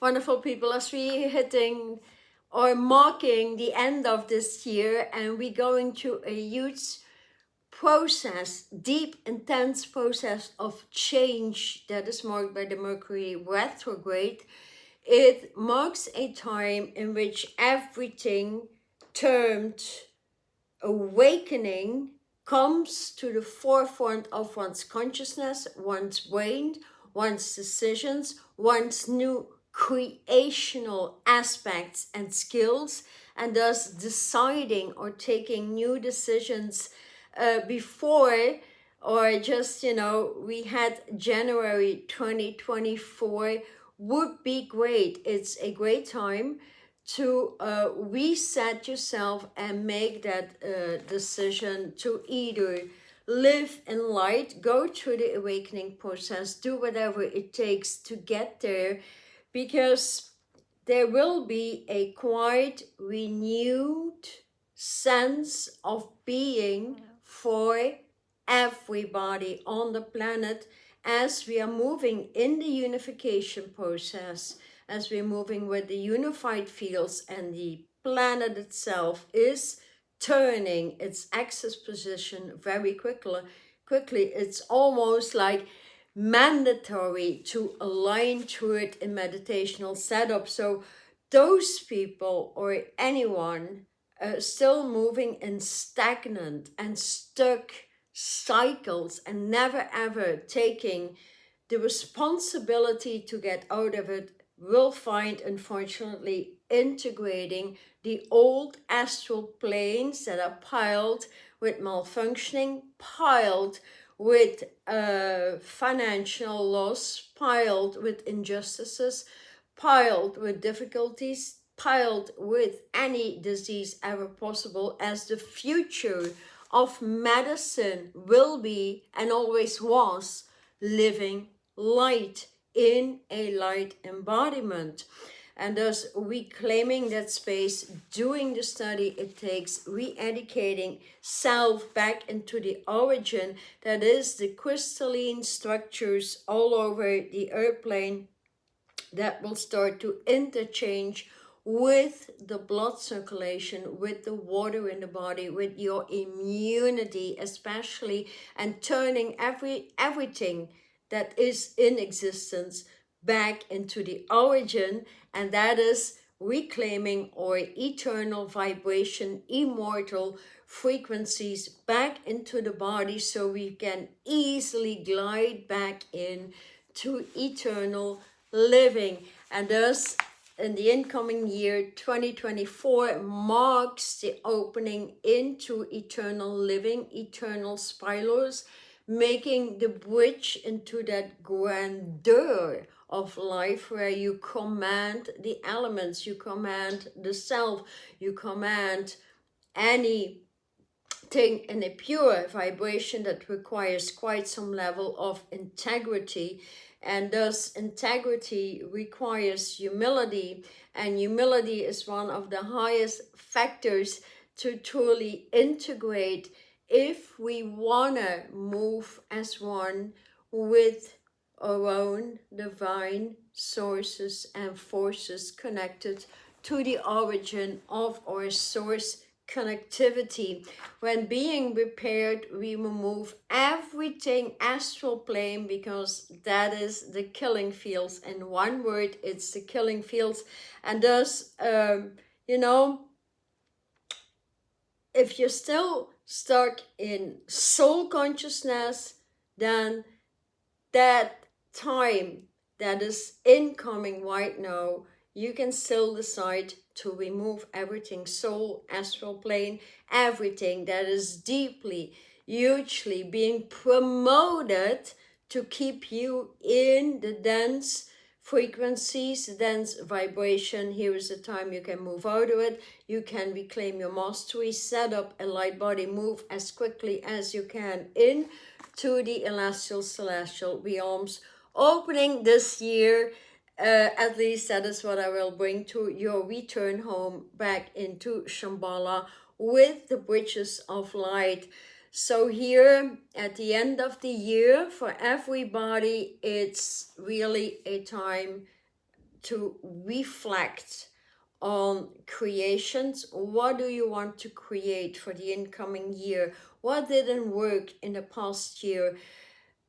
Wonderful people, as we hitting or marking the end of this year, and we're going through a huge process, deep, intense process of change that is marked by the Mercury retrograde. It marks a time in which everything termed awakening comes to the forefront of one's consciousness, one's brain, one's decisions, one's new creational aspects and skills, and thus deciding or taking new decisions before, or just, we had January 2024 would be great. It's a great time to reset yourself and make that decision to either live in light, go through the awakening process, do whatever it takes to get there, because there will be a quite renewed sense of being for everybody on the planet as we are moving in the unification process, as we're moving with the unified fields, and the planet itself is turning its axis position very quickly. It's almost like mandatory to align to it in meditational setup. So those people or anyone still moving in stagnant and stuck cycles and never ever taking the responsibility to get out of it will find, unfortunately, integrating the old astral planes that are piled with malfunctioning, piled with financial loss, piled with injustices, piled with difficulties, piled with any disease ever possible, as the future of medicine will be and always was living light in a light embodiment. And thus reclaiming that space, doing the study it takes, re-educating self back into the origin, that is the crystalline structures all over the earth plane that will start to interchange with the blood circulation, with the water in the body, with your immunity especially, and turning everything that is in existence back into the origin, and that is reclaiming our eternal vibration, immortal frequencies back into the body, so we can easily glide back in to eternal living. And thus in the incoming year 2024 marks the opening into eternal living, eternal spirals, making the bridge into that grandeur of life where you command the elements, you command the self, you command anything in a pure vibration that requires quite some level of integrity. And thus integrity requires humility, and humility is one of the highest factors to truly integrate if we want to move as one with our own divine sources and forces connected to the origin of our source connectivity. When being repaired, we remove everything astral plane, because that is the killing fields. In one word, it's the killing fields. And thus, if you're still stuck in soul consciousness, then that time that is incoming right now, you can still decide to remove everything soul, astral plane, everything that is deeply, hugely being promoted to keep you in the dense frequencies, dense vibration. Here is the time you can move out of it. You can reclaim your mastery, set up a light body, move as quickly as you can in to the celestial realms, opening this year. At least that is what I will bring to your return home back into Shambhala with the bridges of light. So here at the end of the year, for everybody, it's really a time to reflect on creations. What do you want to create for the incoming year? What didn't work in the past year?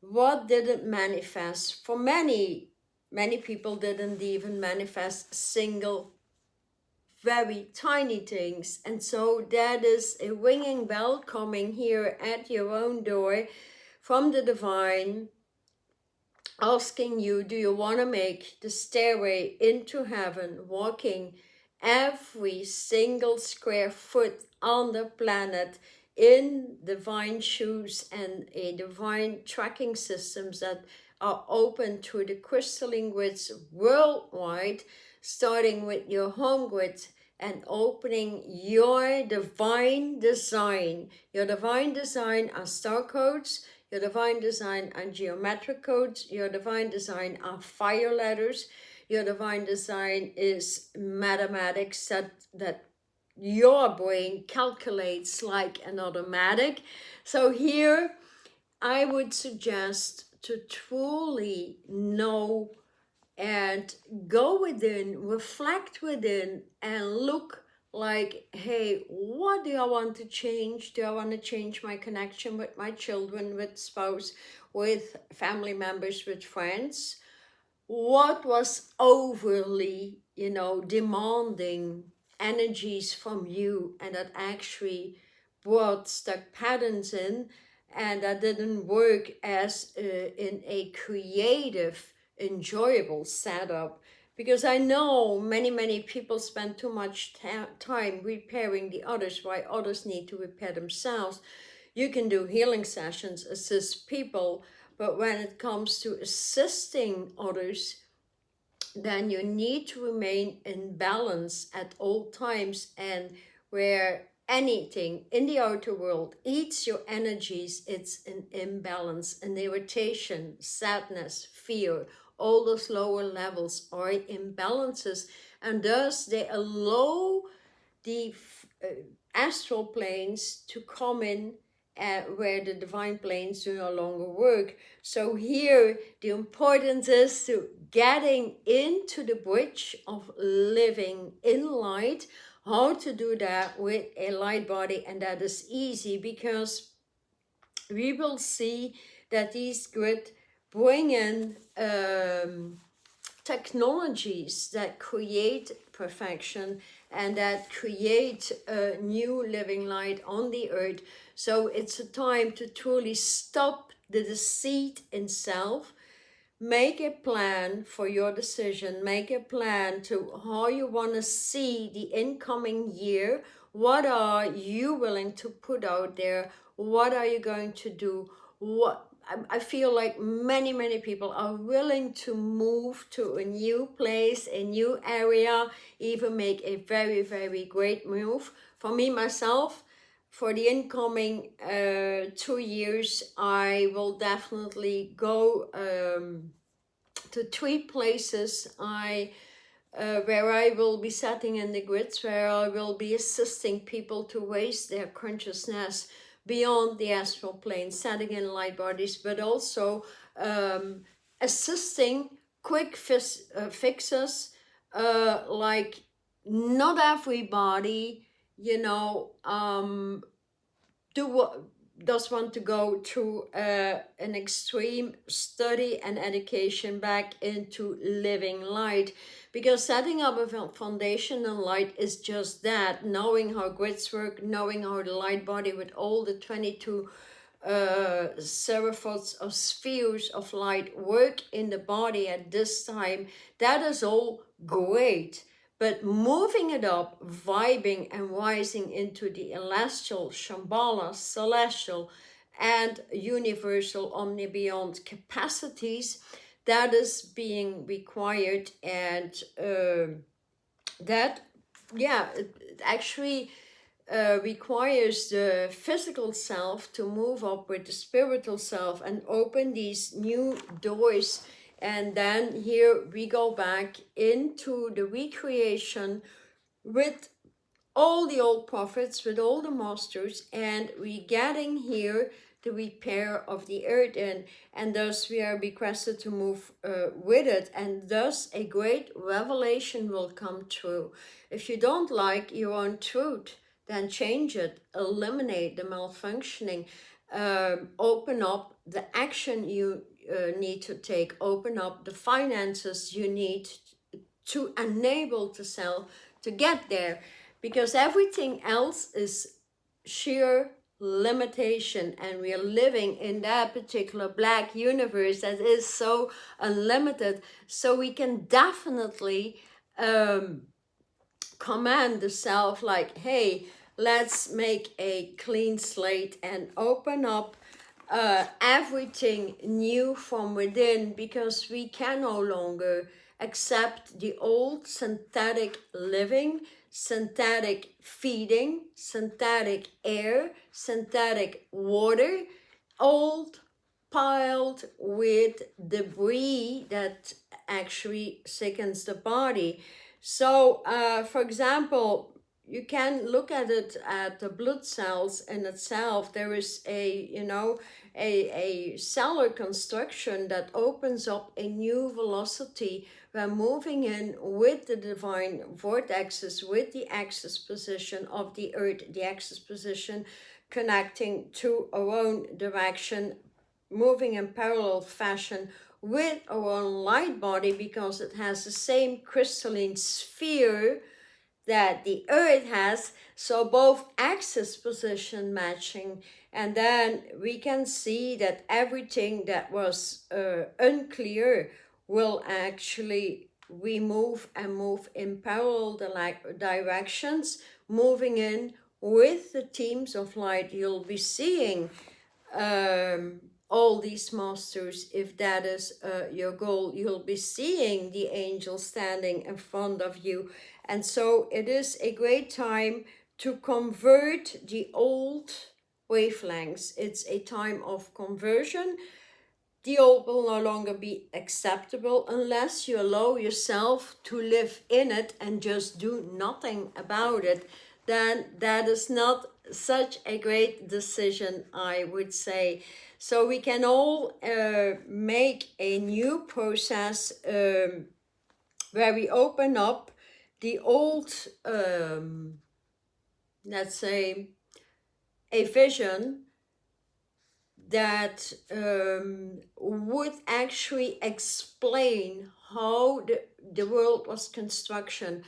What didn't manifest? For many people didn't even manifest single very tiny things. And so that is a ringing bell coming here at your own door from the divine, asking you, do you want to make the stairway into heaven, walking every single square foot on the planet in divine shoes and a divine tracking systems that are open to the crystalline grids worldwide, starting with your home grid and opening your divine design. Your divine design are star codes, your divine design are geometric codes, your divine design are fire letters, your divine design is mathematics that your brain calculates like an automatic. So here I would suggest to truly know and go within, reflect within, and look like, hey, what do I want to change? Do I want to change my connection with my children, with spouse, with family members, with friends? What was overly, demanding energies from you and that actually brought stuck patterns in and that didn't work as in a creative, enjoyable setup? Because I know many people spend too much time repairing the others while others need to repair themselves. You can do healing sessions, assist people, but when it comes to assisting others, then you need to remain in balance at all times. And where anything in the outer world eats your energies, it's an imbalance, an irritation, sadness, fear. All those lower levels are imbalances, and thus they allow the astral planes to come in where the divine planes do no longer work. So here the importance is to getting into the bridge of living in light. How to do that with a light body, and that is easy because we will see that these grid bring in technologies that create perfection and that create a new living light on the earth. So it's a time to truly stop the deceit in self. Make a plan for your decision. Make a plan to how you want to see the incoming year. What are you willing to put out there? What are you going to do? I feel like many people are willing to move to a new place, a new area, even make a very great move. For me, myself, for the incoming 2 years, I will definitely go to 3 places where I will be setting in the grids, where I will be assisting people to raise their consciousness beyond the astral plane, setting in light bodies, but also assisting quick fixes, like not everybody, does want to go through an extreme study and education back into living light, because setting up a foundation in light is just that, knowing how grids work, knowing how the light body with all the 22 seraphots of spheres of light work in the body at this time. That is all great. But moving it up, vibing and rising into the celestial, Shambhala, celestial, and universal omnibeyond capacities, that is being required. And that, yeah, it actually requires the physical self to move up with the spiritual self and open these new doors. And then here we go back into the recreation with all the old prophets, with all the masters, and we getting here the repair of the earth in, and thus we are requested to move with it, and thus a great revelation will come true. If you don't like your own truth, then change it, eliminate the malfunctioning, open up the action you need to take, open up the finances you need to enable the self to get there, because everything else is sheer limitation, and we are living in that particular black universe that is so unlimited. So we can definitely command the self, like, hey, let's make a clean slate and open up everything new from within, because we can no longer accept the old synthetic living, synthetic feeding, synthetic air, synthetic water, old piled with debris that actually sickens the body. So, for example, you can look at it at the blood cells in itself. There is a cellular construction that opens up a new velocity. We're moving in with the divine vortexes, with the axis position of the earth, the axis position connecting to our own direction, moving in parallel fashion with our own light body, because it has the same crystalline sphere that the earth has. So both axis position matching, and then we can see that everything that was unclear will actually remove and move in parallel directions, moving in with the teams of light. You'll be seeing all these masters, if that is your goal. You'll be seeing the angels standing in front of you. And so it is a great time to convert the old wavelengths. It's a time of conversion. The old will no longer be acceptable unless you allow yourself to live in it and just do nothing about it. Then that is not such a great decision, I would say. So we can all make a new process where we open up the old, let's say, a vision that would actually explain how the world was constructed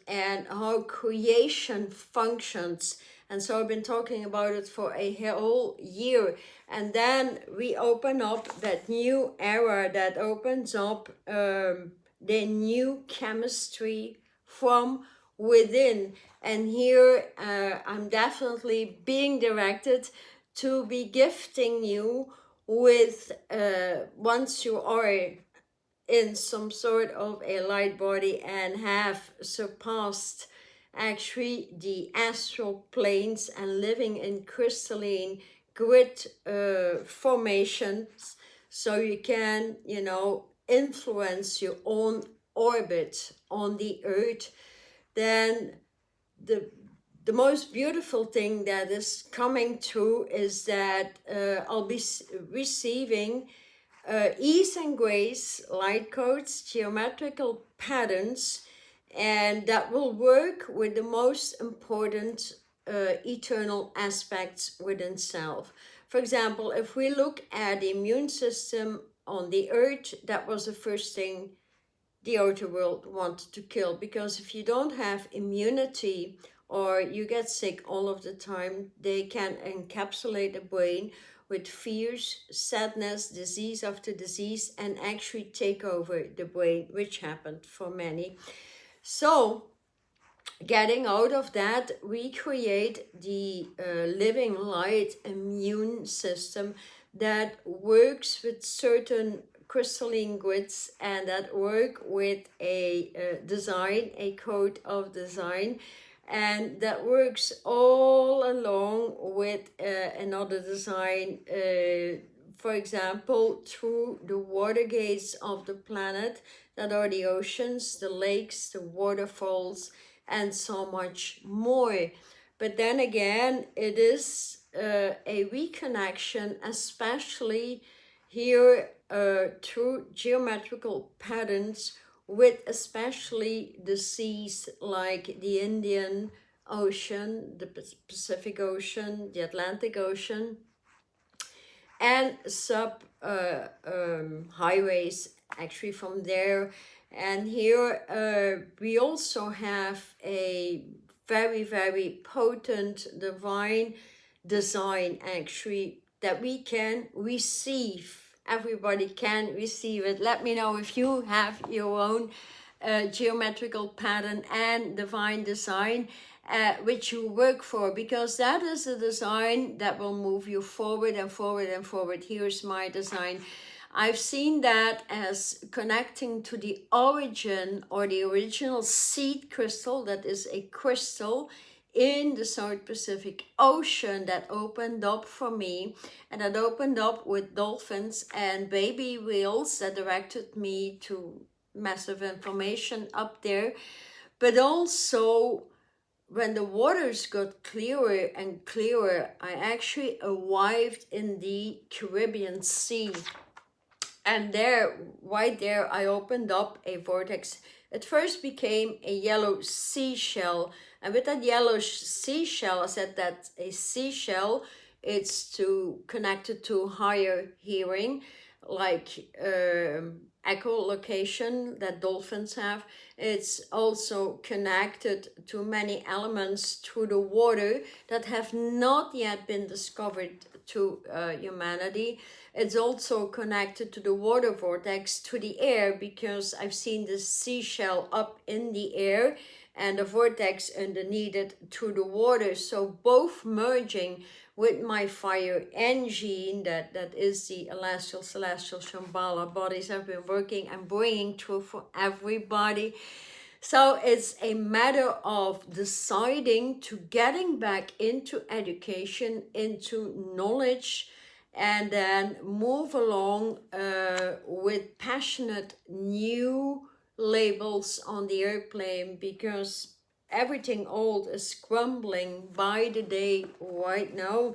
and how creation functions. And so I've been talking about it for a whole year. And then we open up that new era that opens up the new chemistry from within. And here I'm definitely being directed to be gifting you with, once you are in some sort of a light body and have surpassed actually the astral planes and living in crystalline grid formations, so you can, influence your own orbit on the earth, then the most beautiful thing that is coming true is that I'll be receiving ease and grace, light codes, geometrical patterns, and that will work with the most important eternal aspects within self. For example, if we look at the immune system on the earth, that was the first thing the outer world wanted to kill, because if you don't have immunity or you get sick all of the time, they can encapsulate the brain with fears, sadness, disease after disease, and actually take over the brain, which happened for many. So getting out of that, we create the living light immune system that works with certain crystalline grids and that work with a design, a code of design, and that works all along with another design, for example, through the water gates of the planet, that are the oceans, the lakes, the waterfalls, and so much more. But then again, it is a reconnection, especially here through geometrical patterns with especially the seas like the Indian Ocean, the Pacific Ocean, the Atlantic Ocean, and sub highways actually from there. And here we also have a very, very potent divine design actually that we can receive. Everybody can receive it. Let me know if you have your own geometrical pattern and divine design which you work for, because that is a design that will move you forward and forward and forward. Here's my design. I've seen that as connecting to the origin or the original seed crystal, that is a crystal in the South Pacific Ocean that opened up for me, and that opened up with dolphins and baby whales that directed me to massive information up there. But also when the waters got clearer and clearer, I actually arrived in the Caribbean Sea. And there, right there, I opened up a vortex. It first became a yellow seashell. And with that yellow seashell, I said that a seashell, it's connected to higher hearing, like echolocation that dolphins have. It's also connected to many elements through the water that have not yet been discovered to humanity. It's also connected to the water vortex, to the air, because I've seen the seashell up in the air and the vortex underneath it to the water. So both merging with my fire engine, that is the celestial Shambhala bodies I've been working and bringing through for everybody. So it's a matter of deciding to getting back into education, into knowledge, and then move along with passionate new labels on the airplane, because everything old is crumbling by the day right now.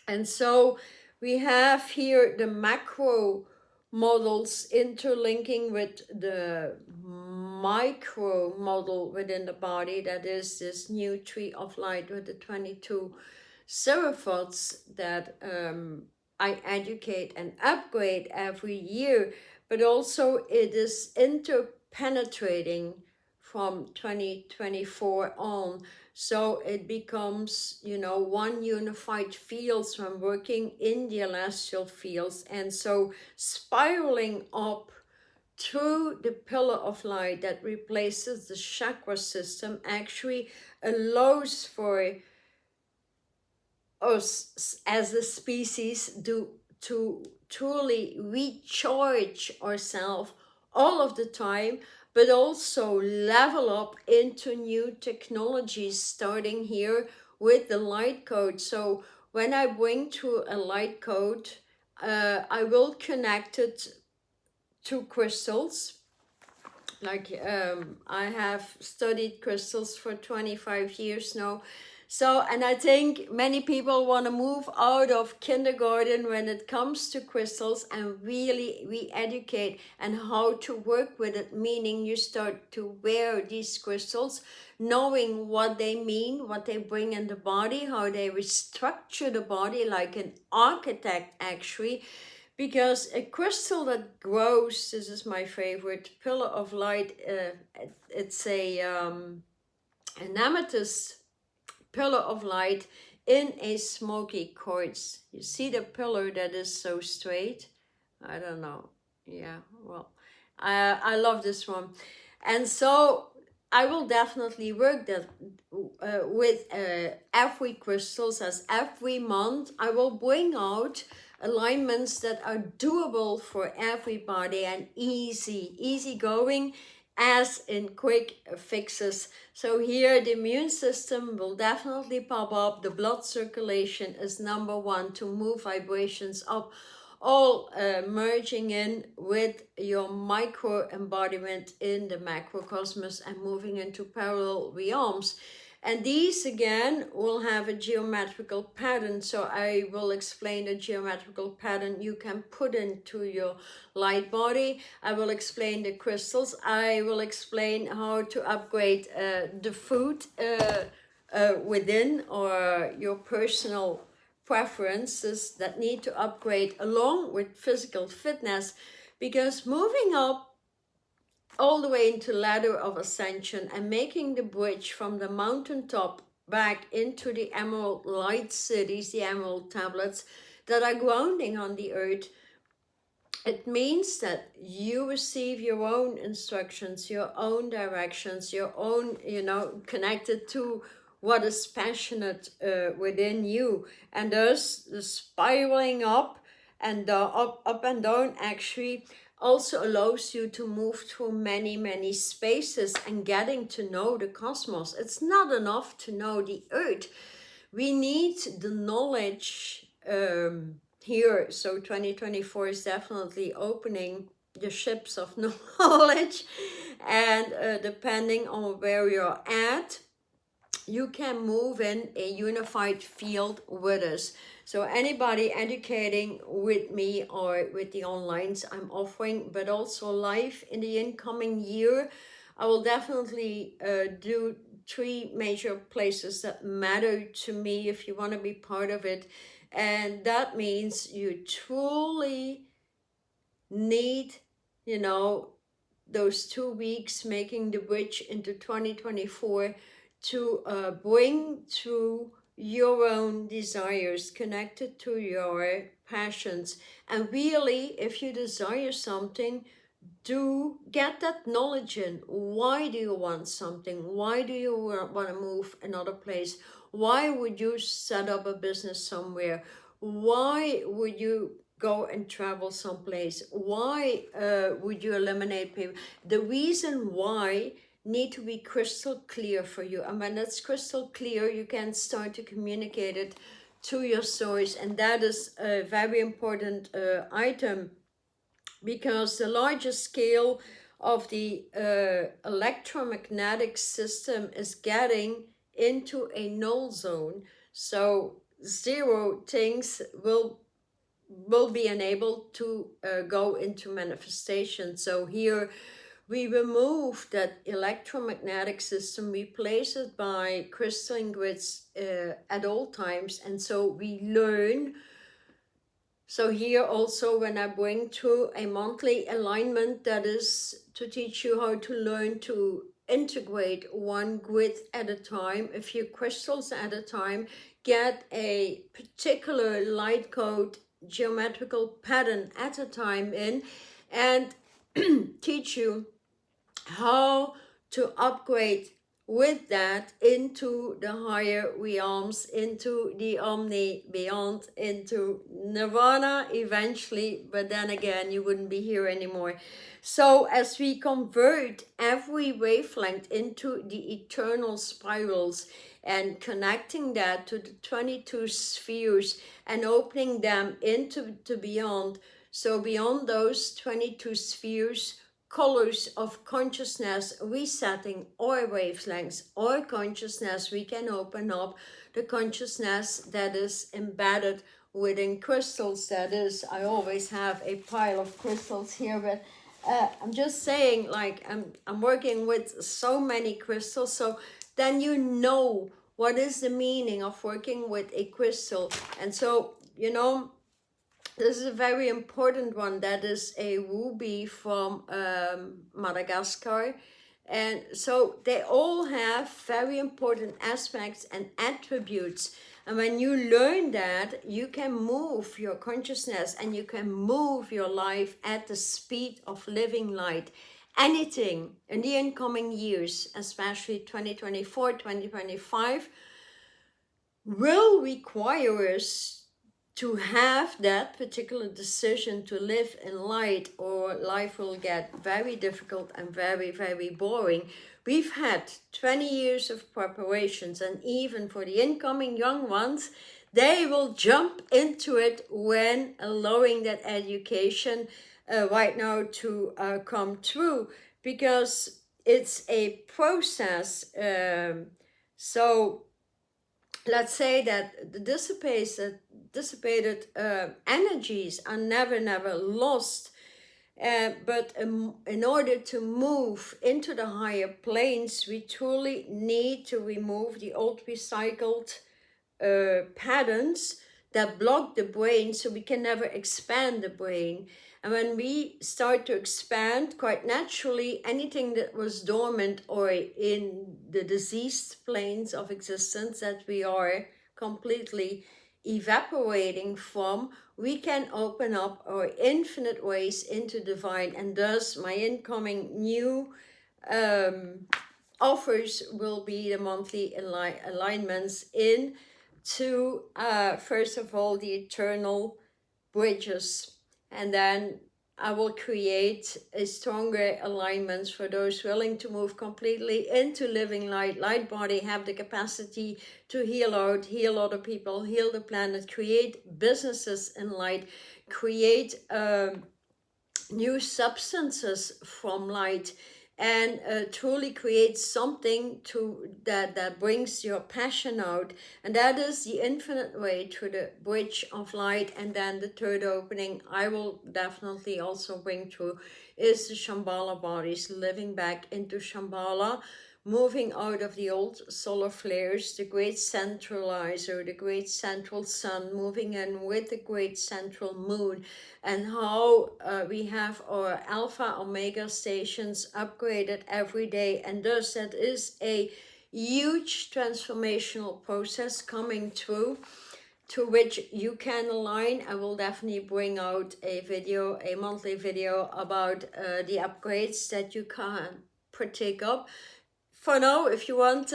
And so we have here the macro models interlinking with the micro model within the body, that is this new tree of light with the 22 seraphots that I educate and upgrade every year. But also it is interpenetrating from 2024 on. So it becomes, one unified fields when working in the celestial fields. And so spiraling up through the pillar of light that replaces the chakra system actually allows for us as a species to truly recharge ourselves all of the time, but also level up into new technologies, starting here with the light code. So when I bring to a light code, I will connect it to crystals. Like I have studied crystals for 25 years now. So, and I think many people want to move out of kindergarten when it comes to crystals and really re-educate and how to work with it, meaning you start to wear these crystals, knowing what they mean, what they bring in the body, how they restructure the body like an architect actually. Because a crystal that grows, this is my favorite, pillar of light, it's an amethyst pillar of light in a smoky quartz. You see the pillar that is so straight? I don't know. Yeah, well, I love this one. And so I will definitely work that with every crystals, as every month I will bring out alignments that are doable for everybody and easy going, as in quick fixes. So here the immune system will definitely pop up. The blood circulation is number one to move vibrations up, all merging in with your micro embodiment in the macrocosmos and moving into parallel realms. And these again will have a geometrical pattern. So I will explain the geometrical pattern you can put into your light body. I will explain the crystals. I will explain how to upgrade the food within, or your personal preferences that need to upgrade along with physical fitness, because moving up all the way into ladder of ascension and making the bridge from the mountaintop back into the emerald light cities, the emerald tablets that are grounding on the earth, it means that you receive your own instructions, your own directions, your own, connected to what is passionate within you. And thus the spiraling up and up and down actually also allows you to move through many, many spaces and getting to know the cosmos. It's not enough to know the earth. We need the knowledge here. So 2024 is definitely opening the ships of knowledge, and depending on where you're at, you can move in a unified field with us. So anybody educating with me or with the onlines I'm offering, but also live in the incoming year, I will definitely do 3 major places that matter to me if you want to be part of it. And that means you truly need, those 2 weeks making the bridge into 2024 to bring through your own desires connected to your passions. And really, if you desire something, do get that knowledge in. Why do you want something? Why do you want to move another place? Why would you set up a business somewhere? Why would you go and travel someplace? Why would you eliminate people? The reason why need to be crystal clear for you. And when that's crystal clear, you can start to communicate it to your source. And that is a very important item, because the larger scale of the electromagnetic system is getting into a null zone. So 0 things will be enabled to go into manifestation. So here we remove that electromagnetic system, replace it by crystalline grids at all times, and so we learn. So here also, when I bring to a monthly alignment, that is to teach you how to learn to integrate 1 grid at a time, a few crystals at a time, get a particular light code geometrical pattern at a time in, and teach you how to upgrade with that into the higher realms, into the omni, beyond, into nirvana eventually, but then again you wouldn't be here anymore. So as we convert every wavelength into the eternal spirals and connecting that to the 22 spheres and opening them into the beyond, so beyond those 22 spheres, colors of consciousness, resetting our wavelengths, our consciousness, we can open up the consciousness that is embedded within crystals. That is, I always have a pile of crystals here, but I'm just saying, like, I'm working with so many crystals, so then you know what is the meaning of working with a crystal. And so, this is a very important one. That is a ruby from Madagascar. And so they all have very important aspects and attributes. And when you learn that, you can move your consciousness and you can move your life at the speed of living light. Anything in the incoming years, especially 2024, 2025, will require us to have that particular decision to live in light, or life will get very difficult and very, very boring. We've had 20 years of preparations, and even for the incoming young ones, they will jump into it when allowing that education right now to come through, because it's a process So let's say that the dissipated energies are never lost. But in order to move into the higher planes, we truly need to remove the old recycled patterns that block the brain, so we can never expand the brain. And when we start to expand, quite naturally, anything that was dormant or in the diseased planes of existence that we are completely evaporating from, we can open up our infinite ways into divine. And thus my incoming new offers will be the monthly alignments in to first of all the eternal bridges, and then I will create a stronger alignments for those willing to move completely into living light. Light body have the capacity to heal out, heal other people, heal the planet, create businesses in light, create new substances from light, and truly create something to that brings your passion out. And that is the infinite way to the bridge of light. And then the third opening I will definitely also bring through is the Shambhala bodies, living back into Shambhala, moving out of the old solar flares, the great centralizer, the great central sun, moving in with the great central moon, and how we have our alpha omega stations upgraded every day. And thus that is a huge transformational process coming through, to which you can align. I will definitely bring out a video, a monthly video about the upgrades that you can partake of. For now, if you want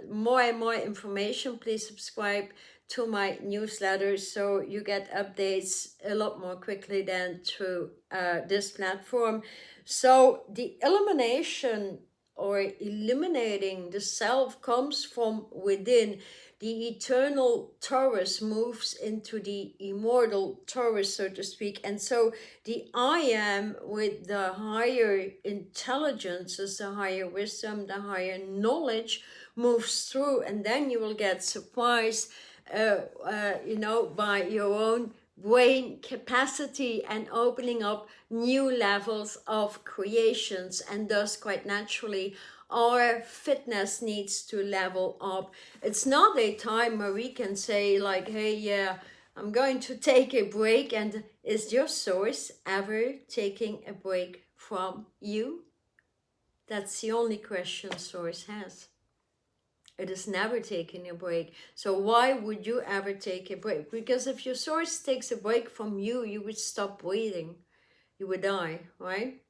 more and more information, please subscribe to my newsletter so you get updates a lot more quickly than through this platform. So the elimination or eliminating the self comes from within. The eternal Taurus moves into the immortal Taurus, so to speak. And so the I am with the higher intelligences, the higher wisdom, the higher knowledge moves through. And then you will get surprised, by your own brain capacity and opening up new levels of creations. And thus, quite naturally, our fitness needs to level up. It's not a time where we can say like, hey, yeah, I'm going to take a break. And is your source ever taking a break from you? That's the only question source has. It is never taking a break. So why would you ever take a break? Because if your source takes a break from you, you would stop breathing. You would die, right?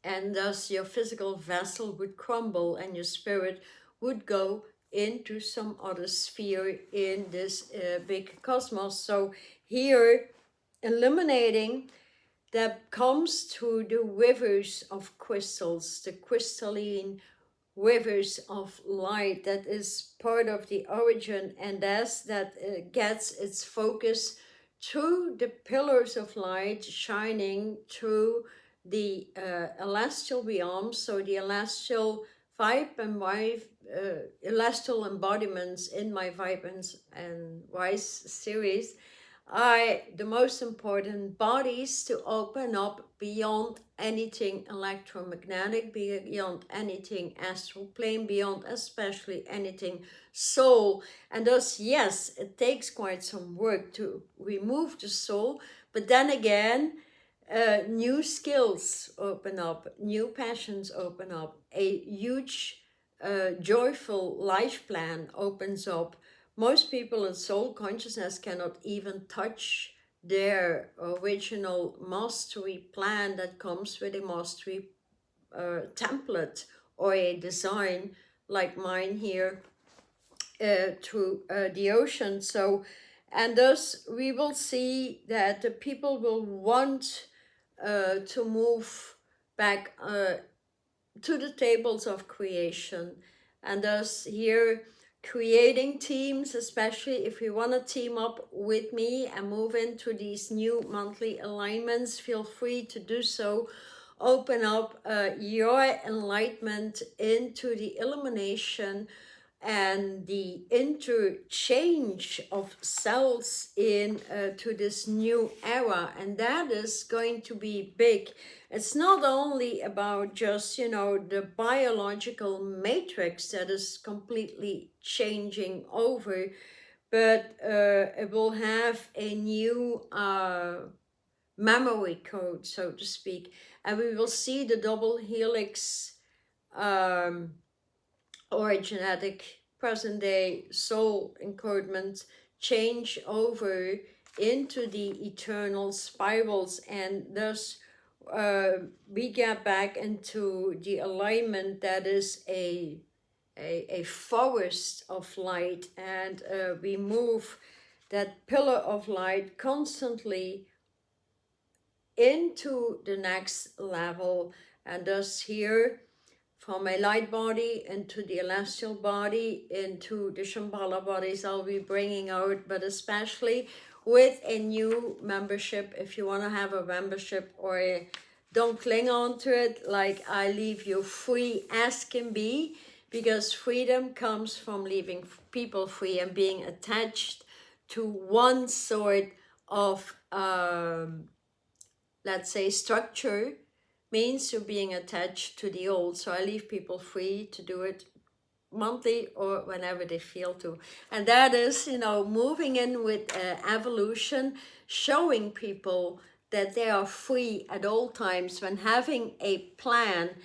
And thus your physical vessel would crumble and your spirit would go into some other sphere in this big cosmos. So here, eliminating that comes to the rivers of crystals, the crystalline rivers of light that is part of the origin, and as that gets its focus through the pillars of light shining through the celestial realms, so the celestial vibe and celestial embodiments in my Vibe and Wise series are the most important bodies to open up beyond anything electromagnetic, beyond anything astral plane, beyond especially anything soul. And thus, yes, it takes quite some work to remove the soul, but then again, new skills open up, new passions open up, a huge joyful life plan opens up. Most people in soul consciousness cannot even touch their original mastery plan that comes with a mastery template or a design like mine here through the ocean. So, and thus we will see that the people will want to move back to the tables of creation. And thus here creating teams, especially if you want to team up with me and move into these new monthly alignments, feel free to do so. Open up your enlightenment into the illumination and the interchange of cells in to this new era, and that is going to be big. It's not only about just, you know, the biological matrix that is completely changing over, but it will have a new memory code, so to speak, and we will see the double helix um, or genetic present day soul encodement change over into the eternal spirals, and thus we get back into the alignment that is a forest of light, and we move that pillar of light constantly into the next level, and thus here from a light body into the celestial body into the Shambhala bodies I'll be bringing out, but especially with a new membership. If you want to have a membership don't cling on to it, like I leave you free as can be, because freedom comes from leaving people free and being attached to one sort of let's say structure means you're being attached to the old. So I leave people free to do it monthly or whenever they feel to. And that is, you know, moving in with evolution, showing people that they are free at all times. When having a plan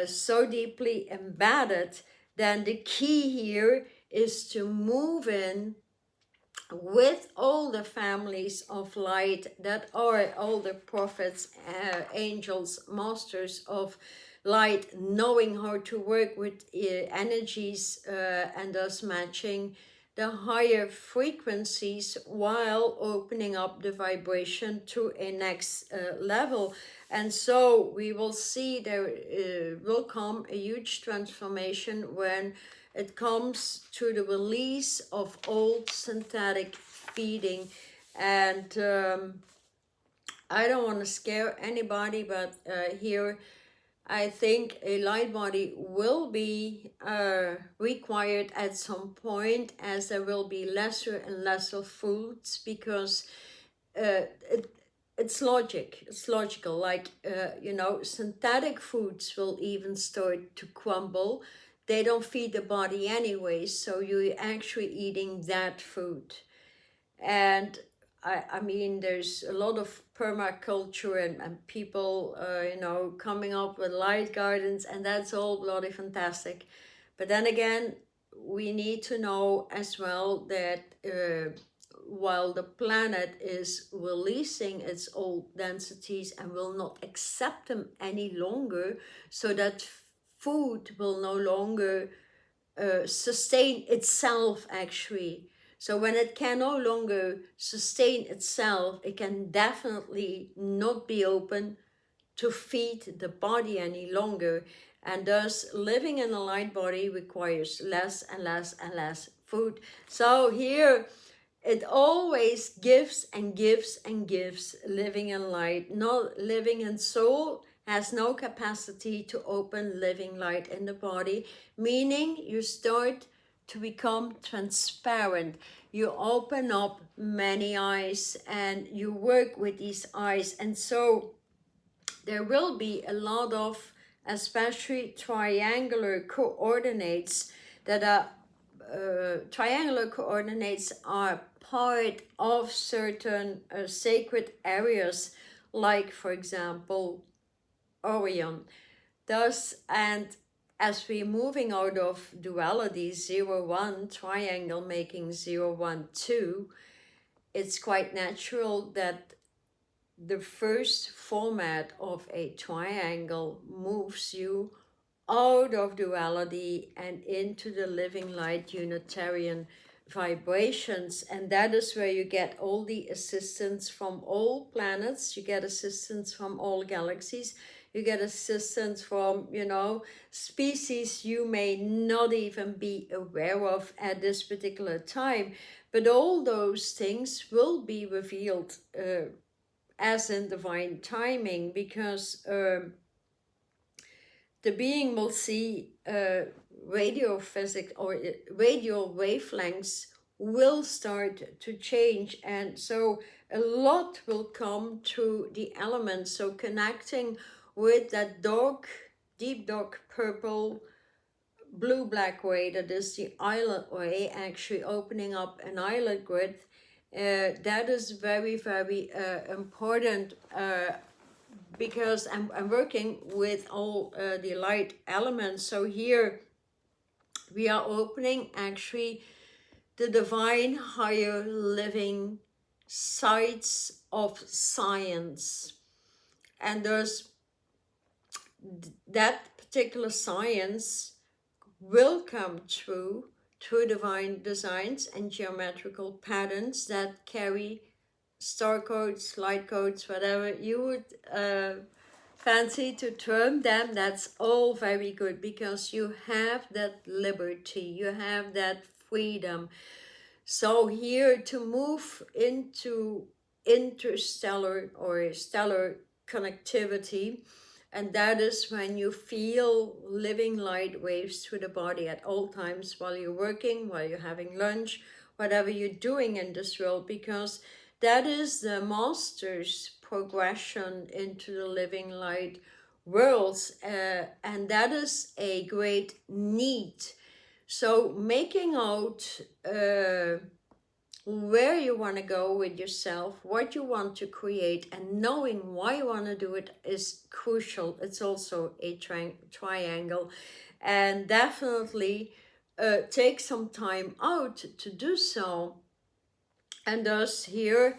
so deeply embedded, then the key here is to move in with all the families of light that are all the prophets, angels, masters of light, knowing how to work with energies and thus matching the higher frequencies while opening up the vibration to a next level. And so we will see there will come a huge transformation when it comes to the release of old synthetic feeding. And I don't want to scare anybody, but here I think a light body will be required at some point, as there will be lesser and lesser foods, because it's logical, like you know, synthetic foods will even start to crumble. They don't feed the body anyway, so you're actually eating that food. And I mean, there's a lot of permaculture and people, you know, coming up with light gardens, and that's all bloody fantastic. But then again, we need to know as well that while the planet is releasing its old densities and will not accept them any longer, so that food will no longer sustain itself actually. So when it can no longer sustain itself, it can definitely not be open to feed the body any longer. And thus living in a light body requires less and less and less food. So here it always gives and gives and gives, living in light. Not living in soul has no capacity to open living light in the body, meaning you start to become transparent. You open up many eyes and you work with these eyes. And so there will be a lot of, especially triangular coordinates that are triangular coordinates are part of certain sacred areas, like for example Orion. Thus, and as we're moving out of duality 0-1 triangle making 0-1-2, it's quite natural that the first format of a triangle moves you out of duality and into the living light Unitarian vibrations. And that is where you get all the assistance from all planets, you get assistance from all galaxies, you get assistance from, you know, species you may not even be aware of at this particular time. But all those things will be revealed as in divine timing, because the being will see radio physics or radio wavelengths will start to change, and so a lot will come to the elements. So connecting with that dark, deep dark purple, blue black way, that is the islet way, actually opening up an islet grid. That is very, very important, because I'm working with all the light elements. So here we are opening actually the divine higher living sides of science. And there's that particular science will come through divine designs and geometrical patterns that carry star codes, light codes, whatever you would fancy to term them. That's all very good, because you have that liberty, you have that freedom. So here to move into interstellar or stellar connectivity, and that is when you feel living light waves through the body at all times, while you're working, while you're having lunch, whatever you're doing in this world, because that is the master's progression into the living light worlds, and that is a great need. So making out where you want to go with yourself, what you want to create, and knowing why you want to do it is crucial. It's also a triangle, and definitely take some time out to do so. And thus here,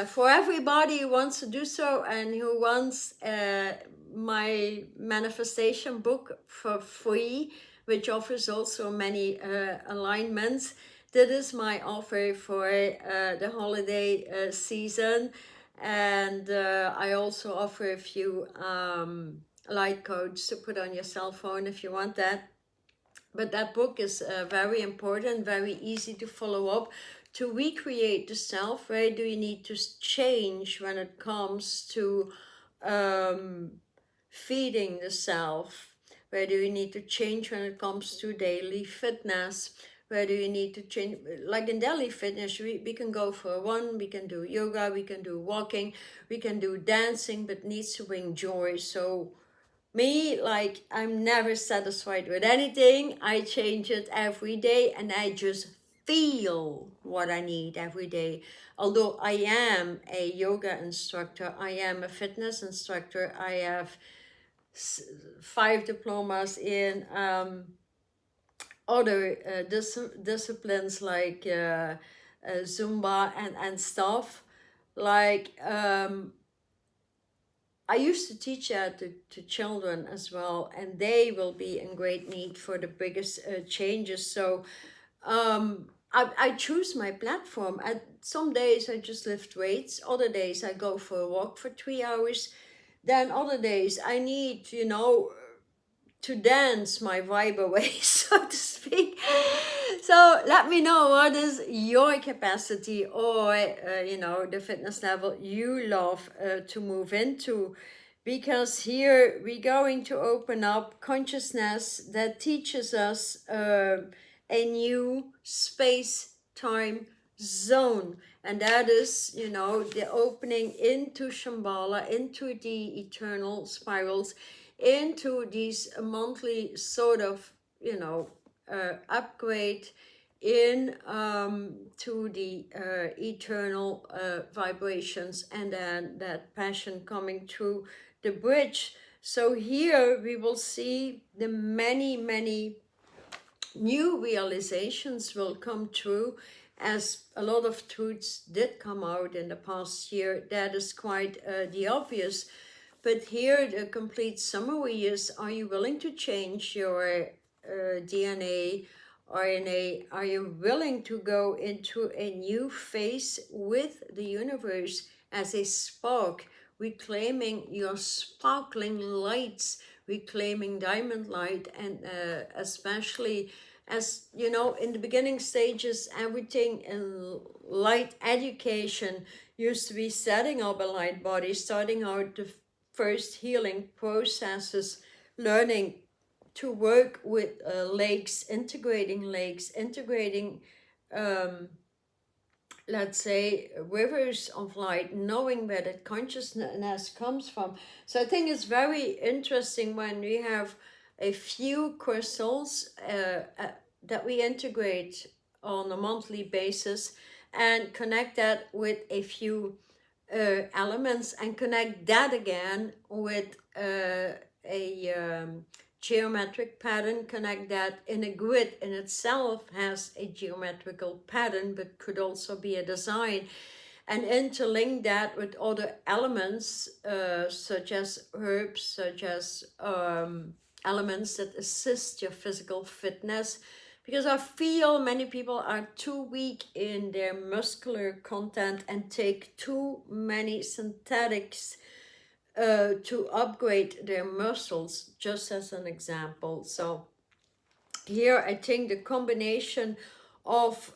for everybody who wants to do so and who wants my manifestation book for free, which offers also many alignments, that is my offer for the holiday season. And I also offer a few light codes to put on your cell phone if you want that. But that book is very important, very easy to follow up. To recreate the self, where do you need to change when it comes to feeding the self? Where do you need to change when it comes to daily fitness? Where do you need to change? Like in daily fitness, we can go for a run, we can do yoga, we can do walking, we can do dancing, but needs to bring joy. So me, like, I'm never satisfied with anything. I change it every day, and I just feel what I need every day. Although I am a yoga instructor, I am a fitness instructor, I have 5 diplomas in other disciplines like Zumba and stuff. Like, I used to teach that to children as well, and they will be in great need for the biggest changes. So I choose my platform. Some days I just lift weights, other days I go for a walk for 3 hours, then other days I need, to dance my vibe away, so to speak. So let me know what is your capacity, or the fitness level you love to move into, because here we're going to open up consciousness that teaches us a new space-time zone, and that is the opening into Shambhala, into the eternal spirals, into these monthly sort of upgrade in to the eternal vibrations, and then that passion coming through the bridge. So here we will see the many new realizations will come true, as a lot of truths did come out in the past year. That is quite the obvious. But here the complete summary is: are you willing to change your DNA, RNA? Are you willing to go into a new phase with the universe as a spark, reclaiming your sparkling lights, reclaiming diamond light, and especially, as you know, in the beginning stages, everything in light education used to be setting up a light body, starting out the first healing processes learning to work with lakes, integrating, um, let's say, rivers of light, knowing where that consciousness comes from. So I think it's very interesting when we have a few crystals that we integrate on a monthly basis and connect that with a few elements and connect that again with a geometric pattern, connect that in a grid in itself has a geometrical pattern but could also be a design, and interlink that with other elements such as herbs, such as elements that assist your physical fitness, because I feel many people are too weak in their muscular content and take too many synthetics to upgrade their muscles, just as an example. So here I think the combination of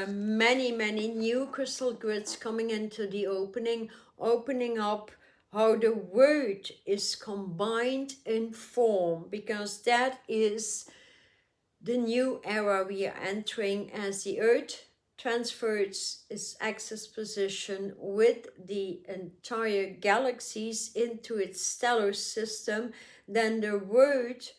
many new crystal grids coming into the opening up how the word is combined in form, because that is the new era we are entering as the Earth transfers its axis position with the entire galaxies into its stellar system. Then the Word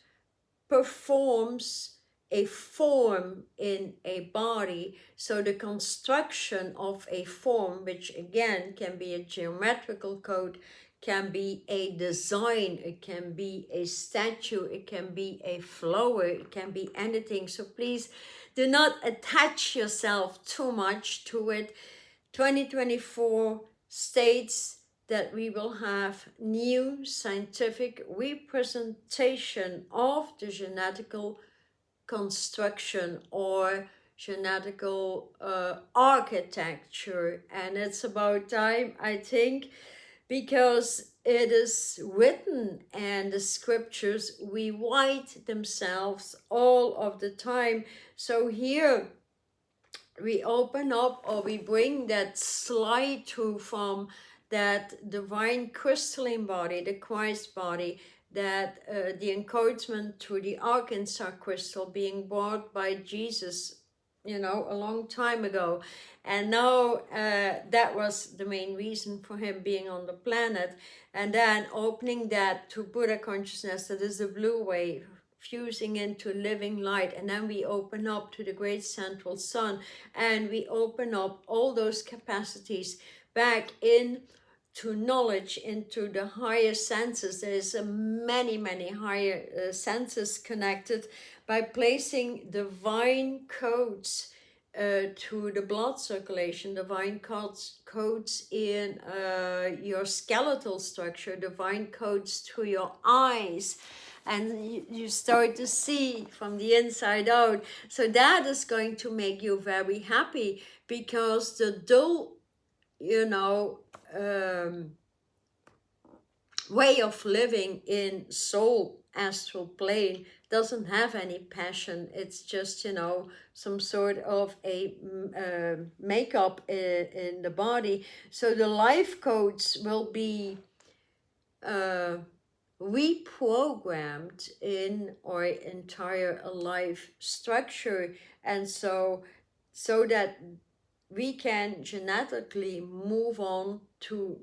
performs a form in a body. So the construction of a form, which again can be a geometrical code, can be a design, it can be a statue, it can be a flower, it can be anything. So please do not attach yourself too much to it. 2024 states that we will have new scientific representation of the genetical construction or genetical architecture, and it's about time, I think, because it is written and the scriptures rewrite themselves all of the time. So here we open up, or we bring that slide to from that divine crystalline body, the Christ body, that the encouragement to the Arkansas crystal being brought by Jesus, you know, a long time ago. And now that was the main reason for him being on the planet. And then opening that to Buddha consciousness, that is the blue wave, fusing into living light. And then we open up to the great central sun, and we open up all those capacities back in to knowledge, into the higher senses. There's many higher senses connected by placing divine codes to the blood circulation, divine codes in your skeletal structure, divine codes to your eyes, and you start to see from the inside out. So that is going to make you very happy, because the dull, you know, way of living in soul astral plane doesn't have any passion. It's just, you know, some sort of a makeup in the body. So the life codes will be reprogrammed in our entire life structure, and so that we can genetically move on to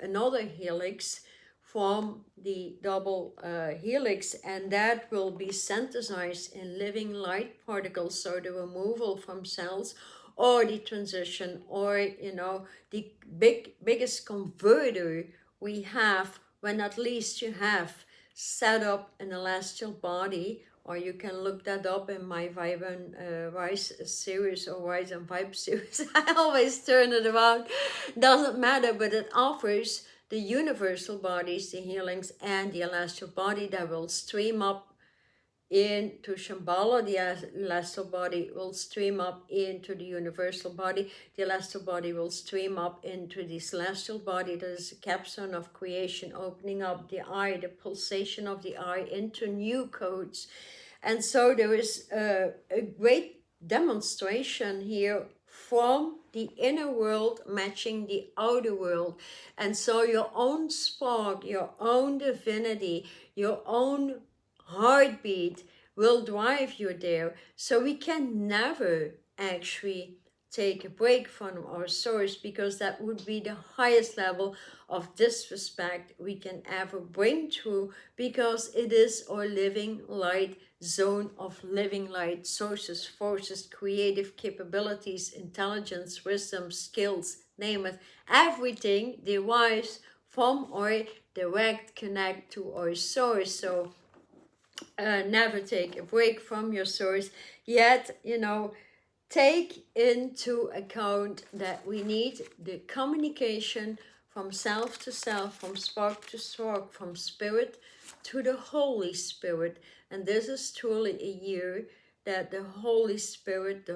another helix from the double helix, and that will be synthesized in living light particles. So the removal from cells, or the transition, or, you know, the biggest converter we have, when at least you have set up an celestial body. Or you can look that up in my Vibe and Rise series, or Rise and Vibe series. I always turn it around. Doesn't matter, but it offers the universal bodies, the healings, and the celestial body that will stream up into Shambhala. The celestial body will stream up into the universal body. The celestial body will stream up into the celestial body. That is the capstone of creation, opening up the eye, the pulsation of the eye into new codes. And so there is a great demonstration here from the inner world matching the outer world. And so your own spark, your own divinity, Your own heartbeat will drive you there. So we can never actually take a break from our source, because that would be the highest level of disrespect we can ever bring to, because it is our living light zone of living light sources, forces, creative capabilities, intelligence, wisdom, skills, name it, everything derives from our direct connect to our source. So never take a break from your source, yet, take into account that we need the communication from self to self, from spark to spark, from spirit to the Holy Spirit. And this is truly a year that the Holy Spirit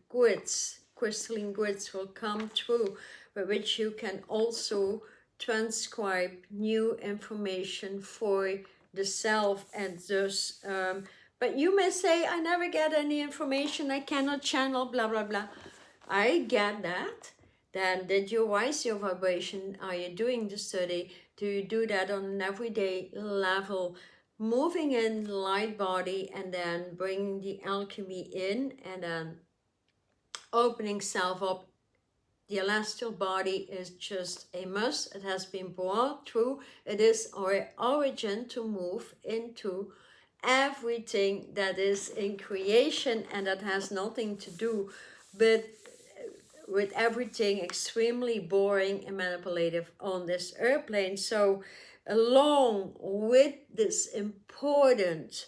grids, crystalline grids will come through, by which you can also transcribe new information for the self. And thus but you may say, I never get any information, I cannot channel, blah blah blah. I get that. Then did you rise your vibration? Are you doing the study? Do you do that on an everyday level, moving in light body, and then bringing the alchemy in, and then opening self up? The celestial body is just a must. It has been brought through. It is our origin to move into everything that is in creation, and that has nothing to do with everything extremely boring and manipulative on this airplane. So along with this important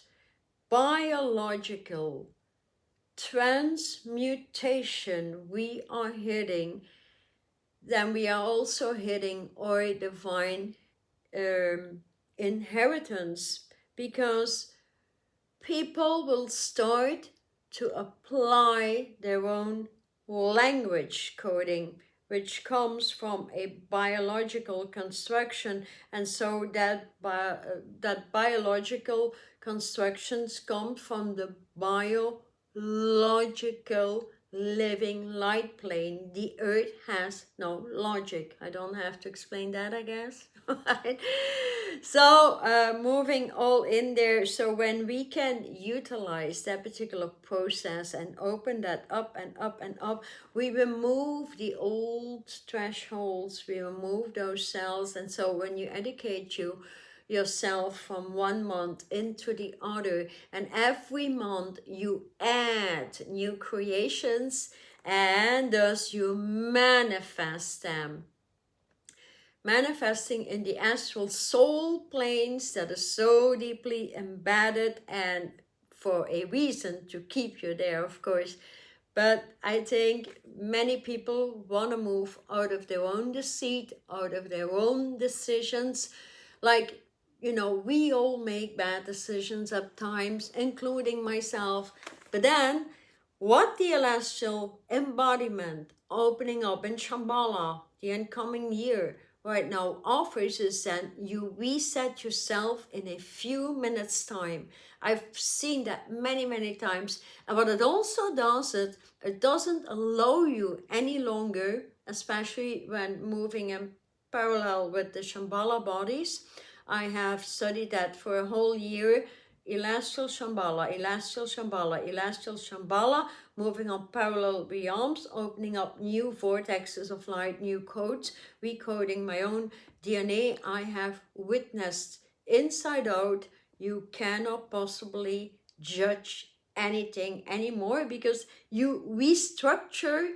biological transmutation we are hitting, then we are also hitting our divine inheritance, because people will start to apply their own language coding, which comes from a biological construction. And so that biological constructions come from the biological living light plane. The earth has no logic. I don't have to explain that, I guess. Right? So moving all in there. So when we can utilize that particular process and open that up and up and up, we remove the old thresholds, we remove those cells. And so when you educate yourself from one month into the other, and every month you add new creations, and thus you manifest them, manifesting in the astral soul planes that are so deeply embedded, and for a reason to keep you there, of course. But I think many people want to move out of their own deceit, out of their own decisions. Like, we all make bad decisions at times, including myself. But then, what the celestial embodiment opening up in Shambhala, the incoming year, right now offers is that you reset yourself in a few minutes time. I've seen that many, many times. And what it also does, it doesn't allow you any longer, especially when moving in parallel with the Shambhala bodies. I have studied that for a whole year. Celestial Shambhala, Celestial Shambhala, Celestial Shambhala, moving on parallel realms, opening up new vortexes of light, new codes, recoding my own DNA. I have witnessed inside out. You cannot possibly judge anything anymore, because you restructure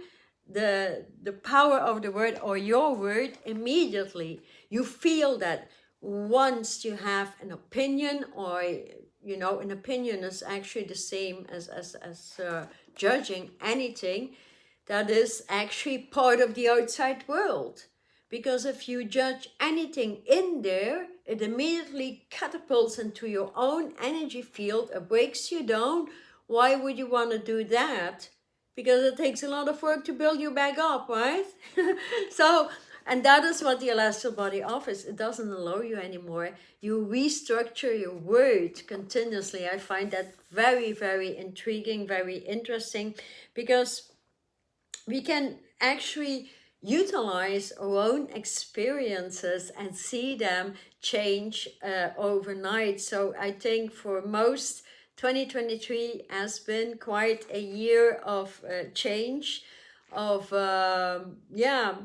the power of the word, or your word, immediately. You feel that once you have an opinion, or an opinion is actually the same as judging anything that is actually part of the outside world. Because if you judge anything in there, it immediately catapults into your own energy field, it breaks you down. Why would you want to do that? Because it takes a lot of work to build you back up, right? So, and that is what the celestial body offers. It doesn't allow you anymore. You restructure your word continuously. I find that very, very intriguing, very interesting, because we can actually utilize our own experiences and see them change overnight. So I think for most, 2023 has been quite a year of change, of yeah,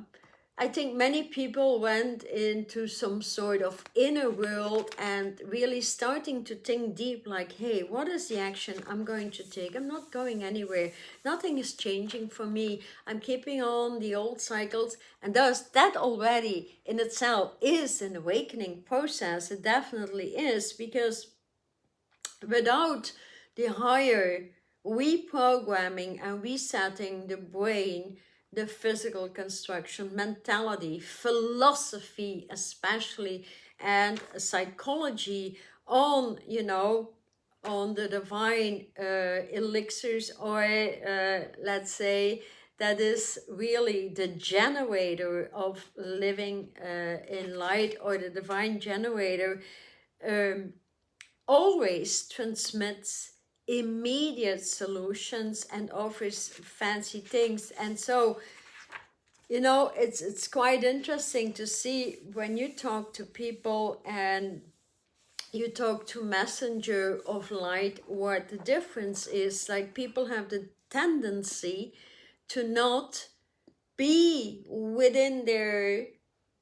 I think many people went into some sort of inner world and really starting to think deep, like, hey, what is the action I'm going to take? I'm not going anywhere. Nothing is changing for me. I'm keeping on the old cycles. And thus, that already in itself is an awakening process. It definitely is, because without the higher reprogramming and resetting the brain, the physical construction, mentality, philosophy, especially, and psychology on, on the divine elixirs, or let's say, that is really the generator of living in light, or the divine generator, um, always transmits immediate solutions and offers fancy things. And so, it's quite interesting to see when you talk to people and you talk to messenger of light, what the difference is. Like, people have the tendency to not be within their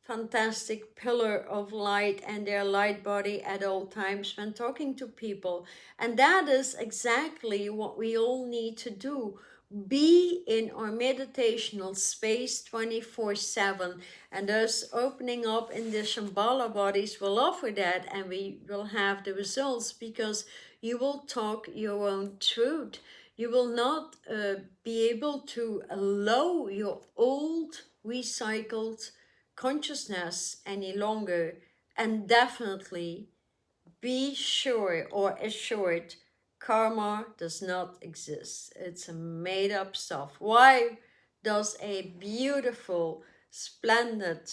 fantastic pillar of light and their light body at all times when talking to people. And that is exactly what we all need to do. Be in our meditational space 24/7, and thus opening up in the Shambhala bodies will offer that, and we will have the results, because you will talk your own truth. You will not be able to allow your old recycled consciousness any longer. And definitely be sure or assured, karma does not exist. It's a made up stuff. Why does a beautiful, splendid,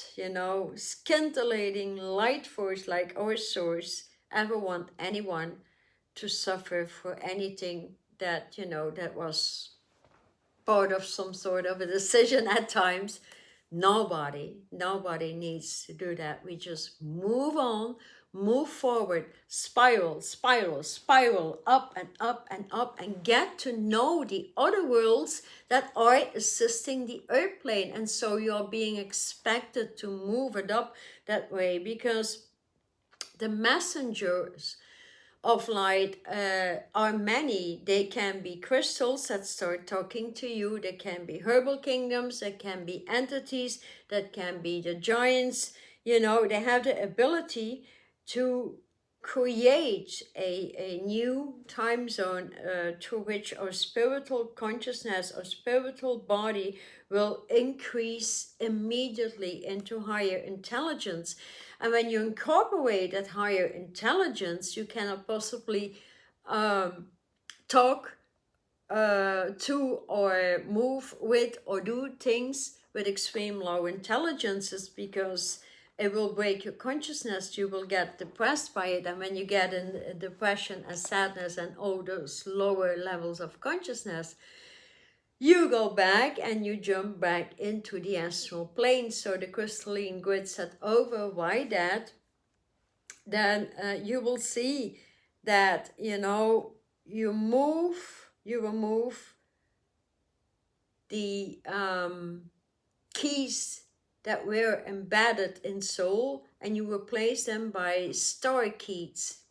scintillating light force like our source ever want anyone to suffer for anything that, that was part of some sort of a decision at times? Nobody needs to do that. We just move on, move forward, spiral up and up and up, and get to know the other worlds that are assisting the earth plane. And so you're being expected to move it up that way, because the messengers of light are many. They can be crystals that start talking to you. They can be herbal kingdoms. They can be entities. That can be the giants. They have the ability to create a new time zone to which our spiritual consciousness, our spiritual body will increase immediately into higher intelligence. And when you incorporate that higher intelligence, you cannot possibly talk to or move with or do things with extreme low intelligences, because it will break your consciousness. You will get depressed by it. And when you get in depression and sadness and all those lower levels of consciousness, you go back and you jump back into the astral plane. So the crystalline grid set override that. Then you will see that, you remove the keys that were embedded in soul, and you replace them by star keys.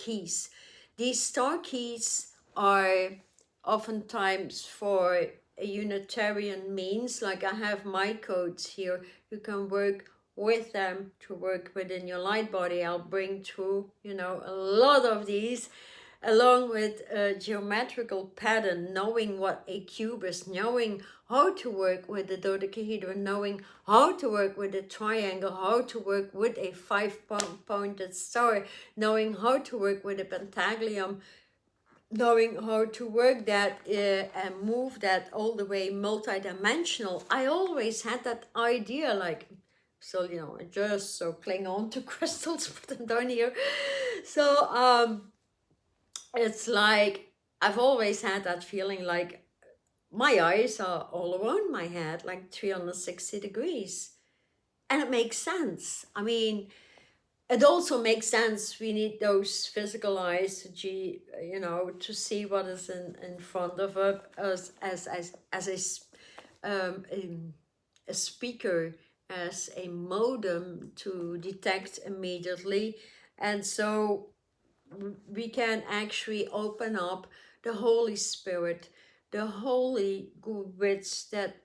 These star keys are oftentimes for a Unitarian means. Like, I have my codes here. You can work with them to work within your light body. I'll bring through, a lot of these, along with a geometrical pattern, knowing what a cube is, knowing how to work with the dodecahedron, knowing how to work with a triangle, how to work with a five-pointed star, knowing how to work with a pentaglium, knowing how to work that and move that all the way multidimensional. I always had that idea, like, so, I just so cling on to crystals, put them down here. So, it's like, I've always had that feeling like, my eyes are all around my head, like 360 degrees. And it makes sense. I mean, it also makes sense. We need those physical eyes to, to see what is in front of us a speaker, as a modem to detect immediately. And so we can actually open up the Holy Spirit, the holy goods that,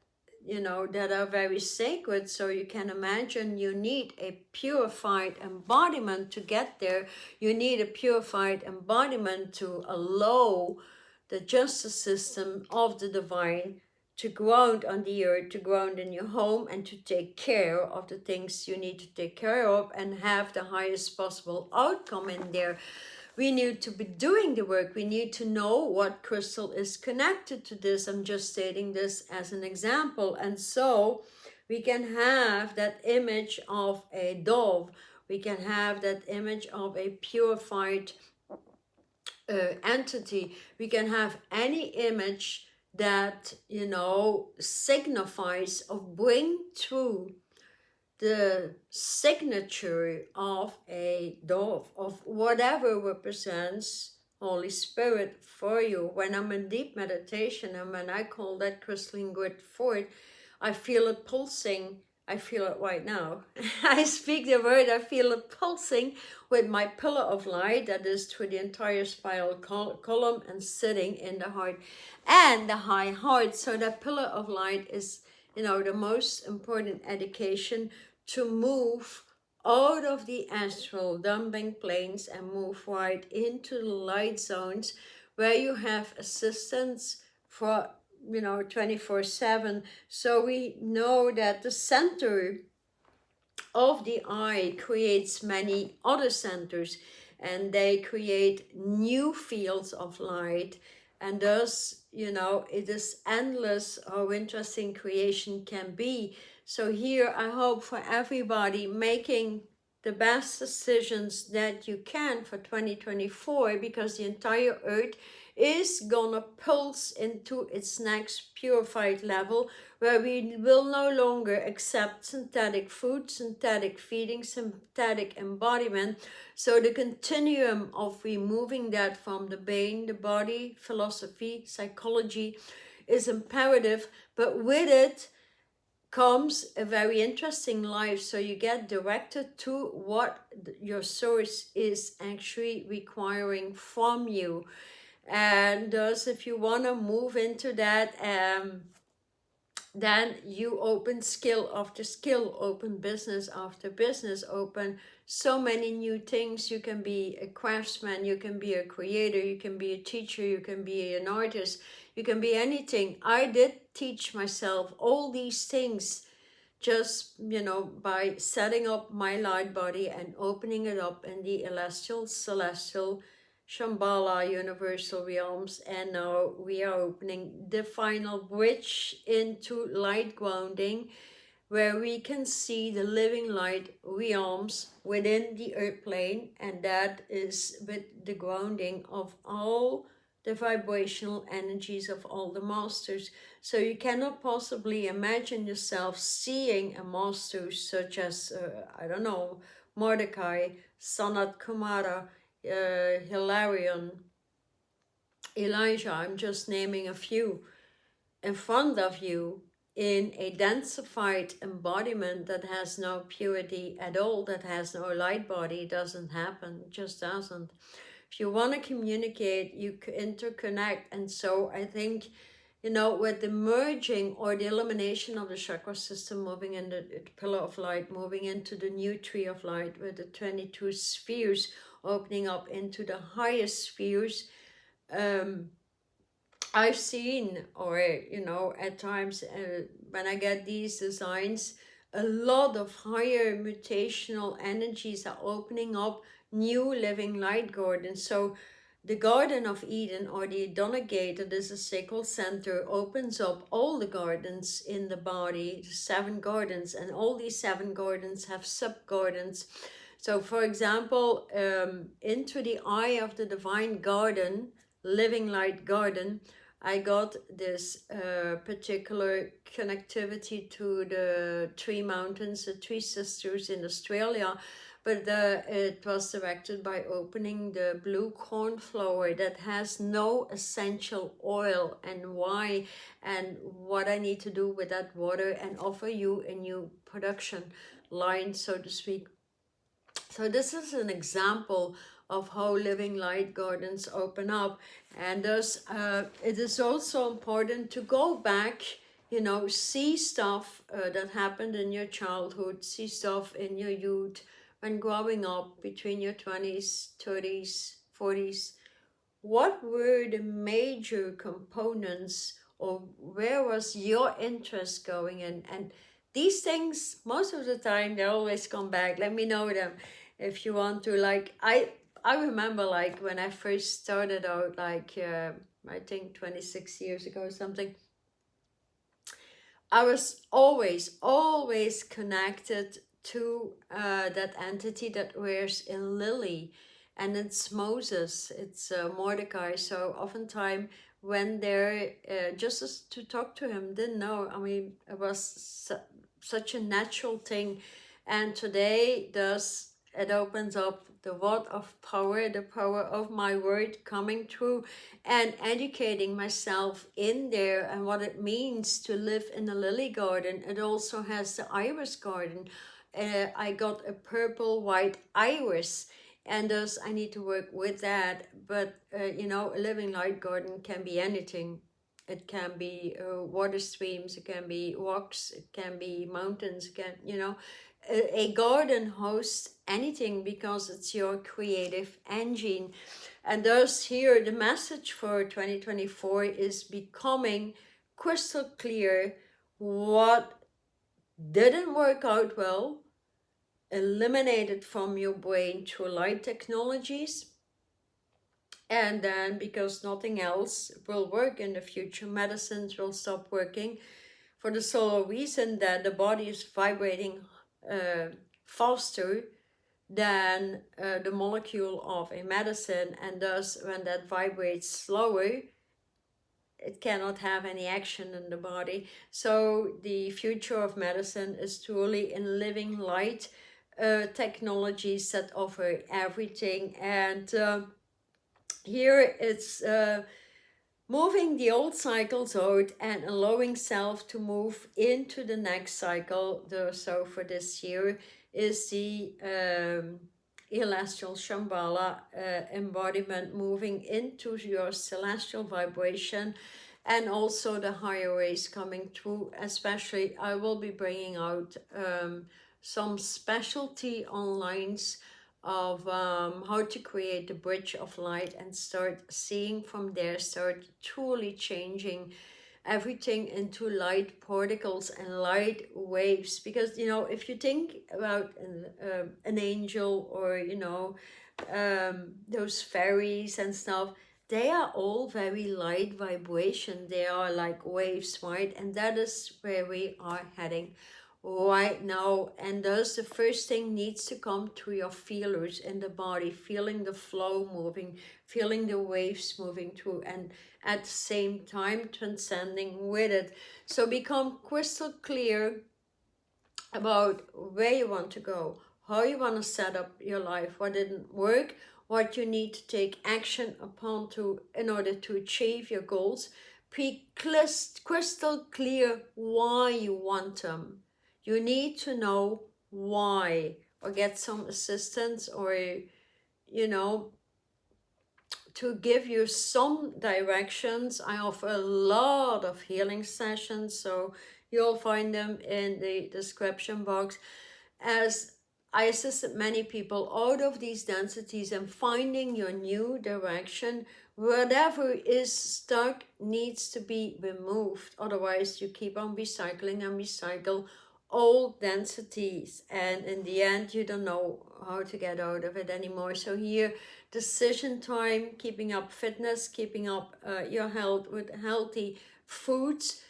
that are very sacred. So you can imagine you need a purified embodiment to get there. You need a purified embodiment to allow the justice system of the divine to ground on the earth, to ground in your home, and to take care of the things you need to take care of and have the highest possible outcome in there. We need to be doing the work. We need to know what crystal is connected to this. I'm just stating this as an example. And so we can have that image of a dove. We can have that image of a purified entity. We can have any image that, signifies or bring through the signature of a dove, of whatever represents Holy Spirit for you. When I'm in deep meditation and when I call that crystalline grid forth, I feel it pulsing. I feel it right now. I speak the word, I feel it pulsing with my pillar of light that is through the entire spiral column and sitting in the heart and the high heart. So that pillar of light is, the most important education to move out of the astral dumping planes and move right into the light zones where you have assistance for 24/7. So we know that the center of the eye creates many other centers, and they create new fields of light. And thus, it is endless how interesting creation can be. So here I hope for everybody making the best decisions that you can for 2024, because the entire earth is gonna pulse into its next purified level, where we will no longer accept synthetic food, synthetic feeding, synthetic embodiment. So the continuum of removing that from the brain, the body, philosophy, psychology is imperative, but with it comes a very interesting life. So you get directed to what your source is actually requiring from you. And thus, if you want to move into that, then you open skill after skill, open business after business, open so many new things. You can be a craftsman, you can be a creator, you can be a teacher, you can be an artist, you can be anything. I did teach myself all these things just, by setting up my light body and opening it up in the celestial, celestial, Shambhala universal realms. And now we are opening the final bridge into light grounding, where we can see the living light realms within the earth plane, and that is with the grounding of all the vibrational energies of all the masters. So you cannot possibly imagine yourself seeing a master such as, Mordecai, Sanat Kumara, Hilarion, Elijah, I'm just naming a few, in front of you in a densified embodiment that has no purity at all, that has no light body. It doesn't happen, it just doesn't. If you want to communicate, you interconnect. And so I think, with the merging or the elimination of the chakra system, moving in the pillar of light, moving into the new tree of light with the 22 spheres, opening up into the highest spheres, I've seen, or at times when I get these designs, a lot of higher mutational energies are opening up new living light gardens. So the Garden of Eden, or the Adona Gate, that is a sacral center, opens up all the gardens in the body, 7 gardens, and all these 7 gardens have sub-gardens. So for example, into the eye of the divine garden, living light garden, I got this particular connectivity to the three mountains, the three sisters in Australia, but it was directed by opening the blue cornflower that has no essential oil, and why, and what I need to do with that water, and offer you a new production line, so to speak. So this is an example of how living light gardens open up. And thus it is also important to go back, you know, see stuff that happened in your childhood, see stuff in your youth, when growing up between your 20s, 30s, 40s. What were the major components, or where was your interest going in? And these things, most of the time, they always come back. Let me know them if you want to. Like, I remember, like, when I first started out, like, I think 26 years ago or something, I was always connected to that entity that wears a lily, and it's Moses, it's Mordecai. So oftentimes when they're just as to talk to him, didn't know. I mean, it was such a natural thing, and today does it opens up the word of power, the power of my word coming through, and educating myself in there and what it means to live in a lily garden. It also has the iris garden. I got a purple white iris, and thus I need to work with that. But you know, a living light garden can be anything. It can be water streams, it can be rocks, it can be mountains, it can, you know, a garden hosts anything because it's your creative engine. And thus here the message for 2024 is becoming crystal clear what didn't work out well, eliminate it from your brain through light technologies. And then, because nothing else will work in the future, medicines will stop working for the sole reason that the body is vibrating faster than the molecule of a medicine, and thus when that vibrates slower, it cannot have any action in the body. So the future of medicine is truly in living light technologies that offer everything. And here it's moving the old cycles out and allowing self to move into the next cycle. So for this year is the celestial Shambhala embodiment, moving into your celestial vibration, and also the higher rays coming through. Especially I will be bringing out some specialty online of how to create the bridge of light and start seeing from there, start truly changing everything into light particles and light waves. Because, you know, if you think about an angel, or, you know, those fairies and stuff, they are all very light vibration. They are like waves, right? And that is where we are heading right now. And thus the first thing needs to come to your feelers in the body, feeling the flow moving, feeling the waves moving through, and at the same time transcending with it. So become crystal clear about where you want to go, how you want to set up your life, what didn't work, what you need to take action upon to in order to achieve your goals. Be crystal clear why you want them. You need to know why, or get some assistance, or, you know, to give you some directions. I offer a lot of healing sessions, so you'll find them in the description box, as I assisted many people out of these densities and finding your new direction. Whatever is stuck needs to be removed. Otherwise, you keep on recycling and recycle old densities. And in the end, you don't know how to get out of it anymore. So here, decision time, keeping up fitness, keeping up your health with healthy foods,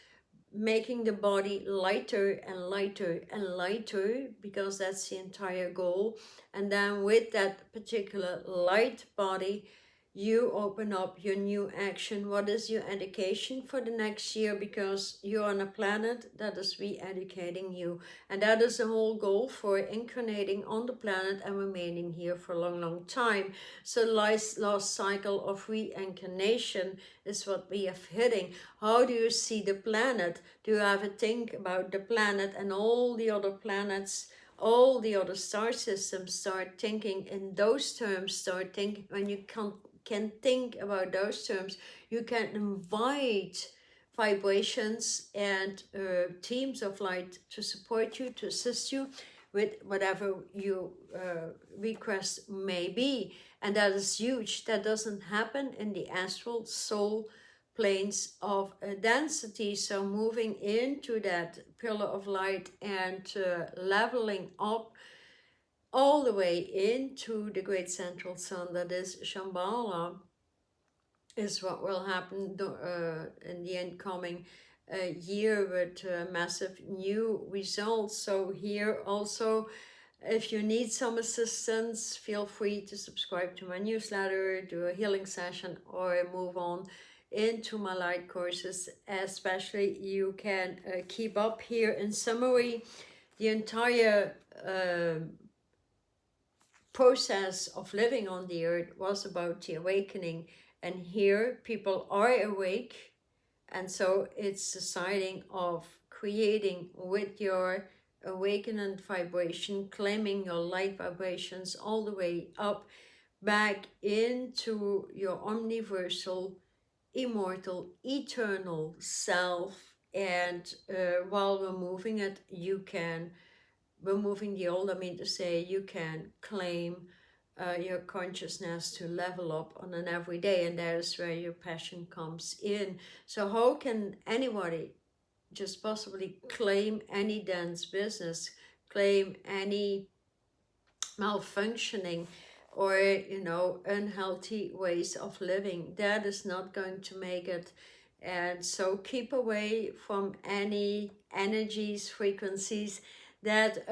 making the body lighter and lighter and lighter, because that's the entire goal. And then with that particular light body, you open up your new action. What is your education for the next year? Because you're on a planet that is re-educating you. And that is the whole goal for incarnating on the planet and remaining here for a long, long time. So last cycle of reincarnation is what we have hitting. How do you see the planet? Do you have a think about the planet and all the other planets, all the other star systems? Start thinking in those terms. Start thinking, when you can think about those terms, you can invite vibrations and teams of light to support you, to assist you with whatever your request may be. And that is huge. That doesn't happen in the astral soul planes of density. So moving into that pillar of light and leveling up all the way into the great central sun, that is Shambhala, is what will happen in the incoming year with massive new results. So here also, if you need some assistance, feel free to subscribe to my newsletter, do a healing session, or move on into my light courses. Especially you can keep up here. In summary, the entire process of living on the earth was about the awakening, and here people are awake, and so it's deciding of creating with your awakened vibration, claiming your light vibrations all the way up back into your omniversal, immortal, eternal self. And while we're moving it, you can removing the old, I mean to say, you can claim your consciousness to level up on an everyday, and that is where your passion comes in. So how can anybody just possibly claim any dense business, claim any malfunctioning or, you know, unhealthy ways of living? That is not going to make it. And so keep away from any energies, frequencies that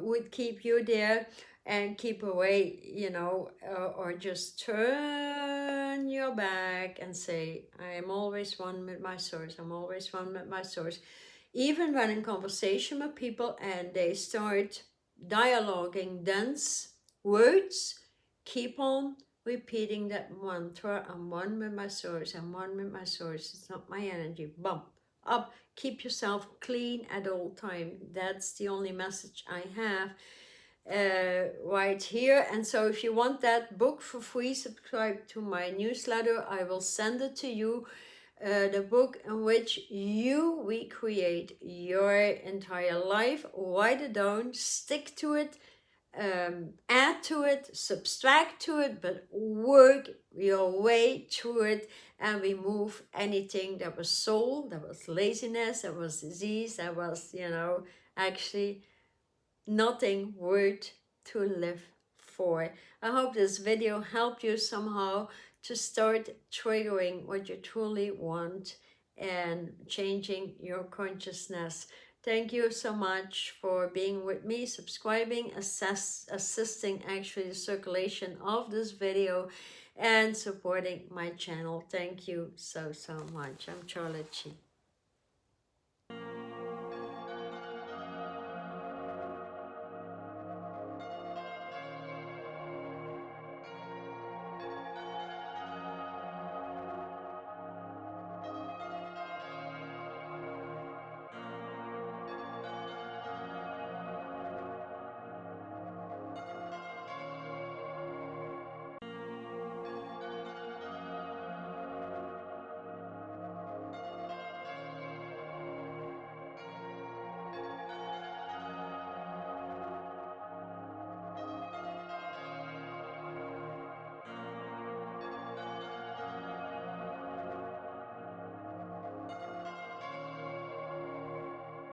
would keep you there, and keep away, you know, or just turn your back and say, I am always one with my source, I'm always one with my source. Even when in conversation with people and they start dialoguing dense words, keep on repeating that mantra, I'm one with my source, I'm one with my source, it's not my energy, bump up. Keep yourself clean at all time. That's the only message I have right here. And so if you want that book for free, subscribe to my newsletter. I will send it to you. The book in which you recreate your entire life. Write it down, stick to it, add to it, subtract to it, but work your way through it and remove anything that was soul, that was laziness, that was disease, that was, you know, actually nothing worth to live for. I hope this video helped you somehow to start triggering what you truly want and changing your consciousness. Thank you so much for being with me, subscribing, assisting actually the circulation of this video, and supporting my channel. Thank you so much. I'm Charlotte Chi.